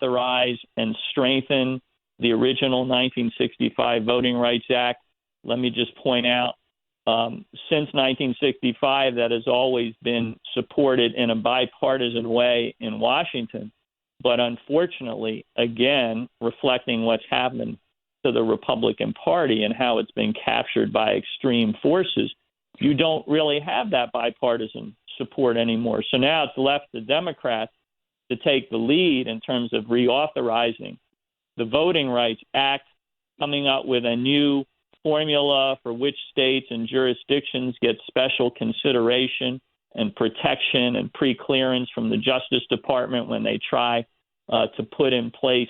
reauthorize and strengthen the original 1965 Voting Rights Act. Let me just point out, since 1965, that has always been supported in a bipartisan way in Washington. But unfortunately, again, reflecting what's happened to the Republican Party and how it's been captured by extreme forces, you don't really have that bipartisan support anymore. So now it's left the Democrats to take the lead in terms of reauthorizing the Voting Rights Act, coming up with a new formula for which states and jurisdictions get special consideration and protection and pre-clearance from the Justice Department when they try to put in place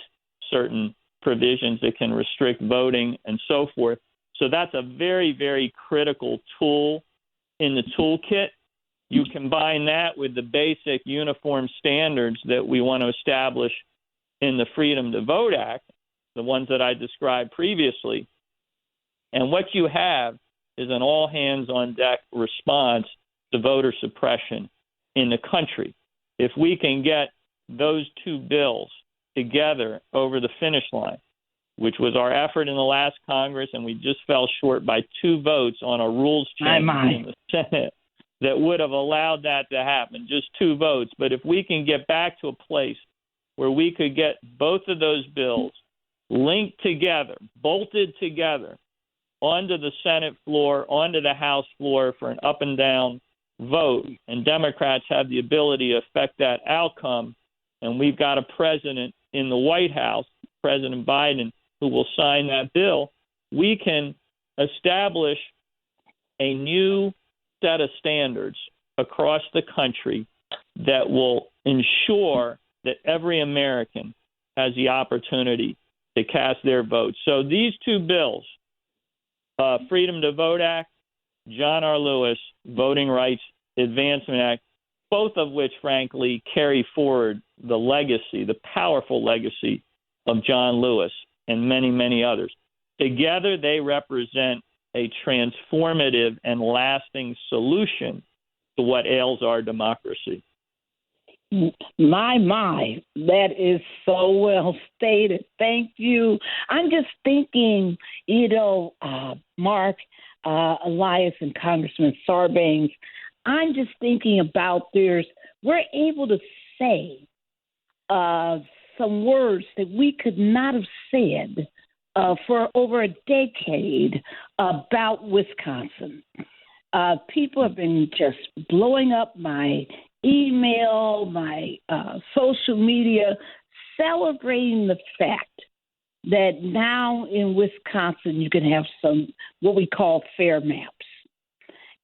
certain provisions that can restrict voting and so forth. So that's a very, very critical tool in the toolkit. You combine that with the basic uniform standards that we want to establish in the Freedom to Vote Act, the ones that I described previously, and what you have is an all-hands-on-deck response to voter suppression in the country. If we can get those two bills together over the finish line, which was our effort in the last Congress, and we just fell short by 2 votes on a rules change in the Senate that would have allowed that to happen, just 2 votes. But if we can get back to a place where we could get both of those bills linked together, bolted together, onto the Senate floor, onto the House floor for an up and down vote, and Democrats have the ability to affect that outcome, and we've got a president in the White House, President Biden, who will sign that bill, we can establish a new set of standards across the country that will ensure that every American has the opportunity to cast their vote. So these 2 bills, Freedom to Vote Act, John R. Lewis Voting Rights Advancement Act, both of which, frankly, carry forward the legacy, the powerful legacy of John Lewis and many, many others. Together, they represent a transformative and lasting solution to what ails our democracy. My, that is so well stated. Thank you. I'm just thinking, Marc Elias and Congressman Sarbanes, I'm just thinking about we're able to say some words that we could not have said for over a decade about Wisconsin. People have been just blowing up my email, my social media, celebrating the fact that now in Wisconsin you can have some what we call fair maps.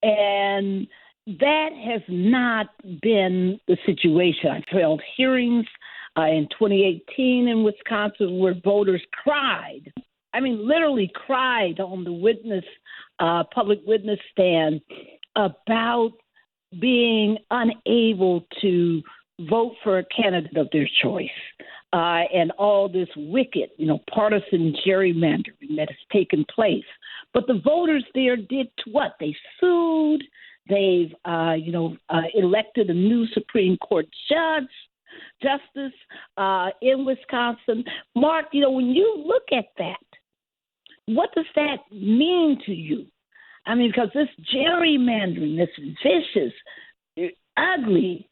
And that has not been the situation. I've held hearings in 2018 in Wisconsin where voters cried. I mean, literally cried on the public witness stand about being unable to vote for a candidate of their choice, and all this wicked, partisan gerrymandering that has taken place. But the voters there did what? They sued. They've, elected a new Supreme Court justice in Wisconsin. Marc, when you look at that, what does that mean to you? I mean, because this gerrymandering, this vicious, ugly,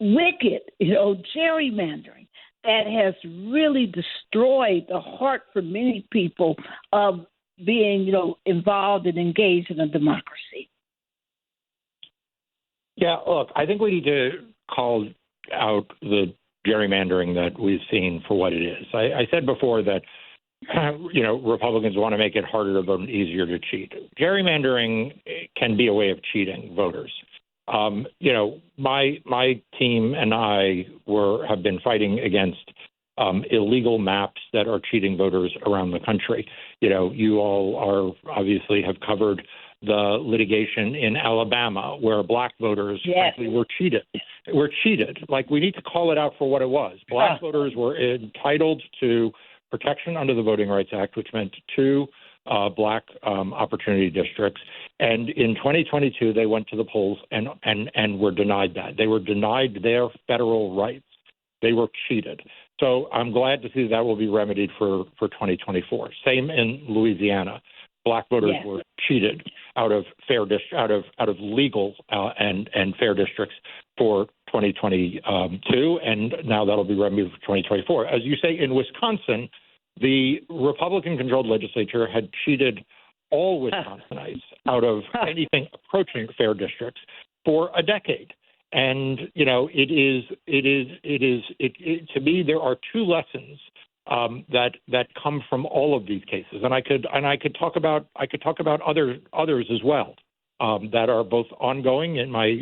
wicked, gerrymandering that has really destroyed the heart for many people of being, involved and engaged in a democracy. Yeah, look, I think we need to call out the gerrymandering that we've seen for what it is. I said before that Republicans want to make it harder to vote and easier to cheat. Gerrymandering can be a way of cheating voters. My team and I have been fighting against illegal maps that are cheating voters around the country. You all obviously have covered the litigation in Alabama where black voters frankly were cheated. Like, we need to call it out for what it was. Black voters were entitled to protection under the Voting Rights Act, which meant 2 black opportunity districts. And in 2022, they went to the polls and were denied that. They were denied their federal rights. They were cheated. So I'm glad to see that will be remedied for 2024. Same in Louisiana. Black voters were cheated out of legal and fair districts for 2022, and now that'll be remedied for 2024. As you say, in Wisconsin, the Republican-controlled legislature had cheated all Wisconsinites out of anything approaching fair districts for a decade. And to me, there are two lessons that come from all of these cases, and I could talk about others as well that are both ongoing.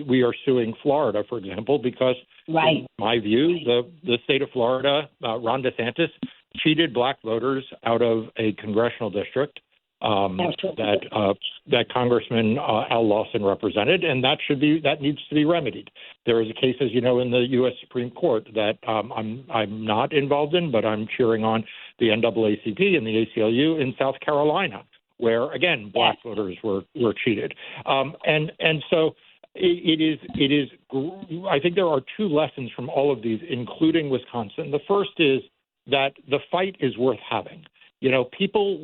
We are suing Florida, for example, because in my view, the state of Florida, Ron DeSantis cheated black voters out of a congressional district that Congressman Al Lawson represented, and that needs to be remedied. There is a case, as you know, in the U.S. Supreme Court that I'm not involved in, but I'm cheering on the NAACP and the ACLU in South Carolina, where again black voters were cheated, and so it is. I think there are two lessons from all of these, including Wisconsin. The first is that the fight is worth having. People,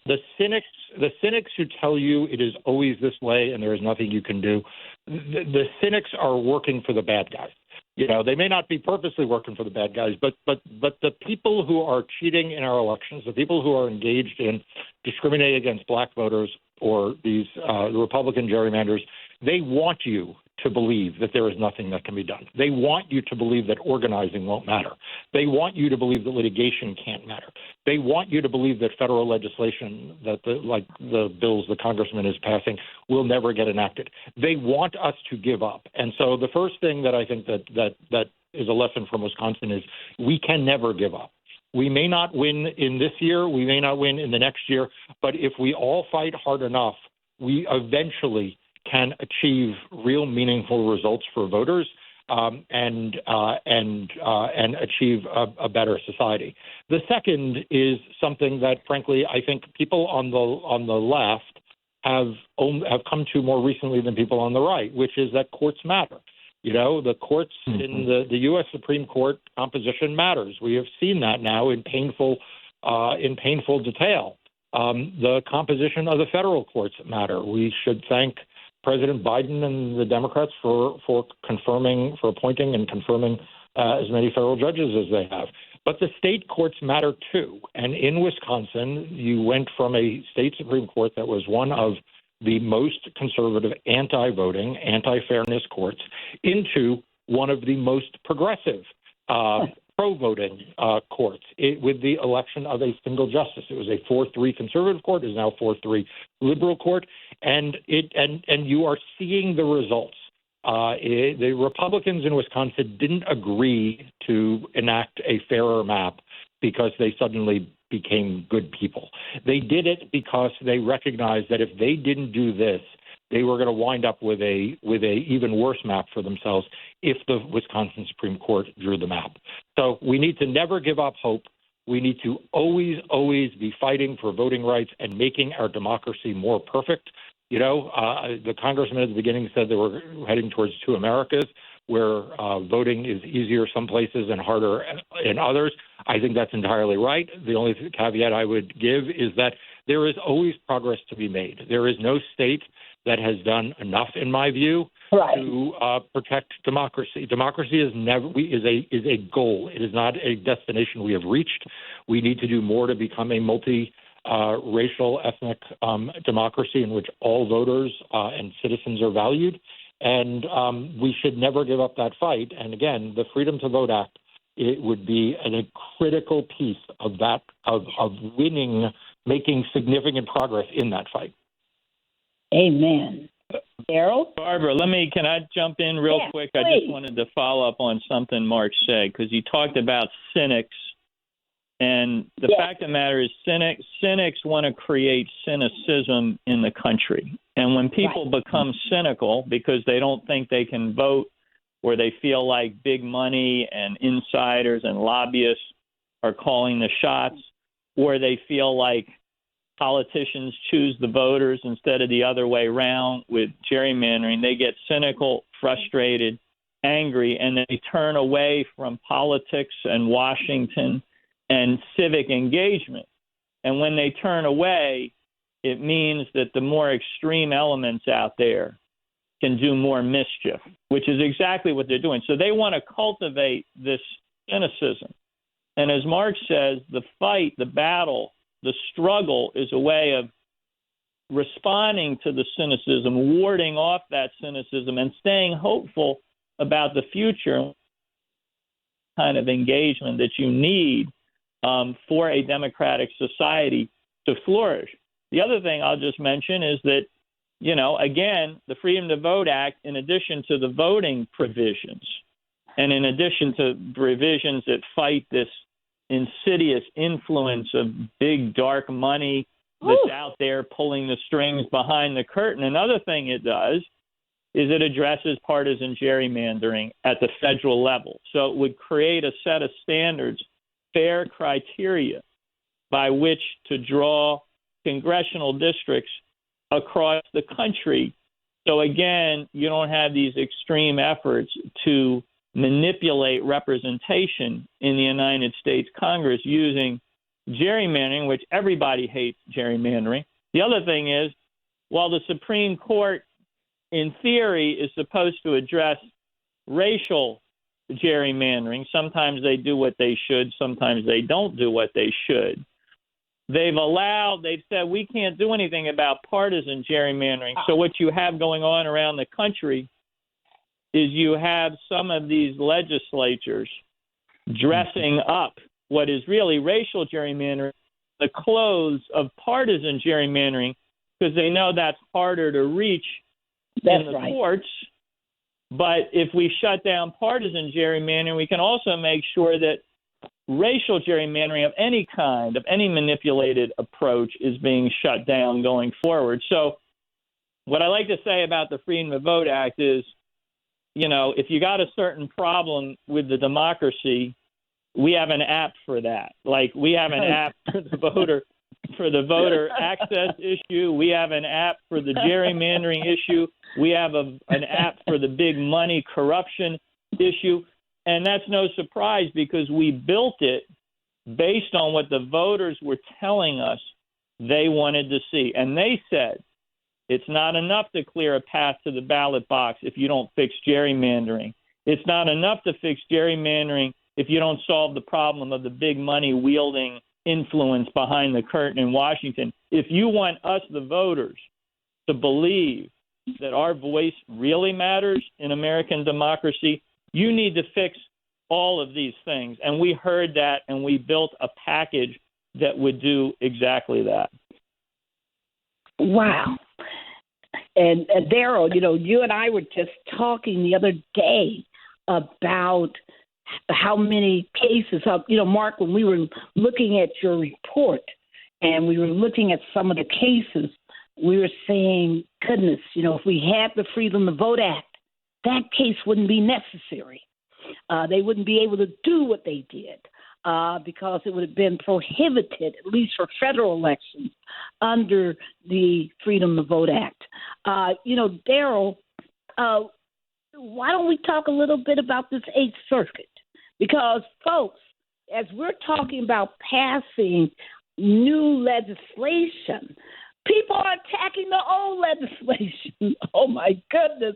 the cynics who tell you it is always this way and there is nothing you can do, the cynics are working for the bad guys. They may not be purposely working for the bad guys, but the people who are cheating in our elections, the people who are engaged in discriminating against black voters or these Republican gerrymanders, they want you to believe that there is nothing that can be done. They want you to believe that organizing won't matter. They want you to believe that litigation can't matter. They want you to believe that federal legislation, like the bills the Congressman is passing, will never get enacted. They want us to give up. And so the first thing that I think that is a lesson from Wisconsin is we can never give up. We may not win in this year, we may not win in the next year, but if we all fight hard enough, we eventually can achieve real meaningful results for voters and achieve a better society. The second is something that, frankly, I think people on the left have come to more recently than people on the right, which is that courts matter. The courts in the U.S. Supreme Court composition matters. We have seen that now in painful detail. The composition of the federal courts matter. We should thank President Biden and the Democrats for appointing and confirming as many federal judges as they have. But the state courts matter too. And in Wisconsin, you went from a state Supreme Court that was one of the most conservative anti-voting, anti-fairness courts into one of the most progressive pro-voting courts with the election of a single justice. It was a 4-3 conservative court. It is now 4-3 liberal court. And you are seeing the results. The Republicans in Wisconsin didn't agree to enact a fairer map because they suddenly became good people. They did it because they recognized that if they didn't do this, they were going to wind up with a even worse map for themselves if the Wisconsin Supreme Court drew the map. So we need to never give up hope. We need to always be fighting for voting rights and making our democracy more perfect. The congressman at the beginning said they were heading towards two Americas, where voting is easier some places and harder in others. I think that's entirely right. The only caveat I would give is that there is always progress to be made. There is no state that has done enough, in my view, to protect democracy. Democracy is a goal. It is not a destination we have reached. We need to do more to become a multi-racial, ethnic democracy in which all voters and citizens are valued. And we should never give up that fight. And again, the Freedom to Vote Act, it would be a critical piece of that, of winning, making significant progress in that fight. Amen. Daryl? Barbara, can I jump in real quick? Please. I just wanted to follow up on something Mark said, because he talked about cynics. And the fact of the matter is cynics want to create cynicism in the country. And when people become cynical because they don't think they can vote, or they feel like big money and insiders and lobbyists are calling the shots, or they feel like politicians choose the voters instead of the other way around with gerrymandering, they get cynical, frustrated, angry and they turn away from politics and Washington and civic engagement. And when they turn away, it means that the more extreme elements out there can do more mischief, which is exactly what they're doing. So they want to cultivate this cynicism. And as Mark says, the fight, the battle, the struggle is a way of responding to the cynicism, warding off that cynicism, and staying hopeful about the future kind of engagement that you need for a democratic society to flourish. The other thing I'll just mention is that, you know, again, the Freedom to Vote Act, in addition to the voting provisions, and in addition to provisions that fight this insidious influence of big, dark money that's out there pulling the strings behind the curtain, another thing it does is it addresses partisan gerrymandering at the federal level. So it would create a set of standards, fair criteria by which to draw congressional districts across the country. So again, you don't have these extreme efforts to manipulate representation in the United States Congress using gerrymandering, which everybody hates gerrymandering. The other thing is, while the Supreme Court in theory is supposed to address racial gerrymandering, sometimes they do what they should, sometimes they don't do what they should. They've said we can't do anything about partisan gerrymandering. So what you have going on around the country is you have some of these legislatures dressing up what is really racial gerrymandering, the clothes of partisan gerrymandering, because they know that's harder to reach in the courts. But if we shut down partisan gerrymandering, we can also make sure that racial gerrymandering of any kind, of any manipulated approach, is being shut down going forward. So what I like to say about the Freedom to Vote Act is, you know, if you got a certain problem with the democracy, we have an app for that. Like we have an app for the voter access issue. We have an app for the gerrymandering issue. We have an app for the big money corruption issue. And that's no surprise because we built it based on what the voters were telling us they wanted to see. And they said, it's not enough to clear a path to the ballot box if you don't fix gerrymandering. It's not enough to fix gerrymandering if you don't solve the problem of the big money wielding influence behind the curtain in Washington. If you want us, the voters, to believe that our voice really matters in American democracy, you need to fix all of these things. And we heard that, and we built a package that would do exactly that. Wow. And Daryl, you know, you and I were just talking the other day about how many cases of, you know, Mark, when we were looking at your report and we were looking at some of the cases, we were saying, goodness, you know, if we had the Freedom to Vote Act, that case wouldn't be necessary. They wouldn't be able to do what they did because it would have been prohibited, at least for federal elections, under the Freedom to Vote Act. You know, Daryl, why don't we talk a little bit about this Eighth Circuit? Because, folks, as we're talking about passing new legislation, people are attacking the old legislation. Oh, my goodness.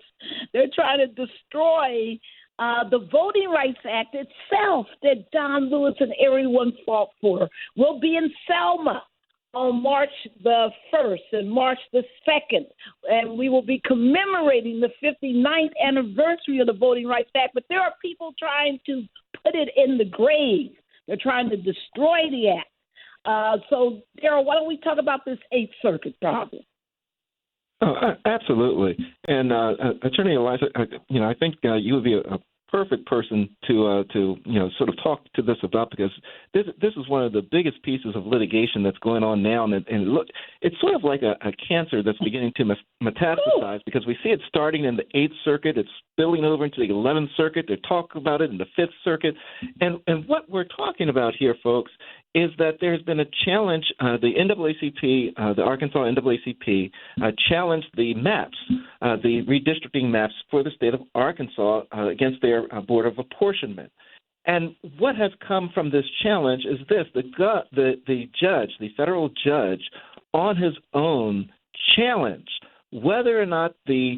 They're trying to destroy the Voting Rights Act itself that Don Lewis and everyone fought for. We'll be in Selma on March the 1st and March the 2nd, and we will be commemorating the 59th anniversary of the Voting Rights Act. But there are people trying to put it in the grave. They're trying to destroy the act. So, Daryl, why don't we talk about this Eighth Circuit problem? Absolutely. And Attorney Elias, I think you would be a perfect person to sort of talk to this about, because this is one of the biggest pieces of litigation that's going on now, and look, it's sort of like a cancer that's beginning to metastasize, because we see it starting in the Eighth Circuit, it's spilling over into the 11th Circuit, they're talking about it in the Fifth Circuit, and what we're talking about here, folks, is that there's been a challenge. The NAACP, the Arkansas NAACP, challenged the maps, the redistricting maps for the state of Arkansas against their Board of Apportionment. And what has come from this challenge is this: the judge, the federal judge, on his own challenged whether or not the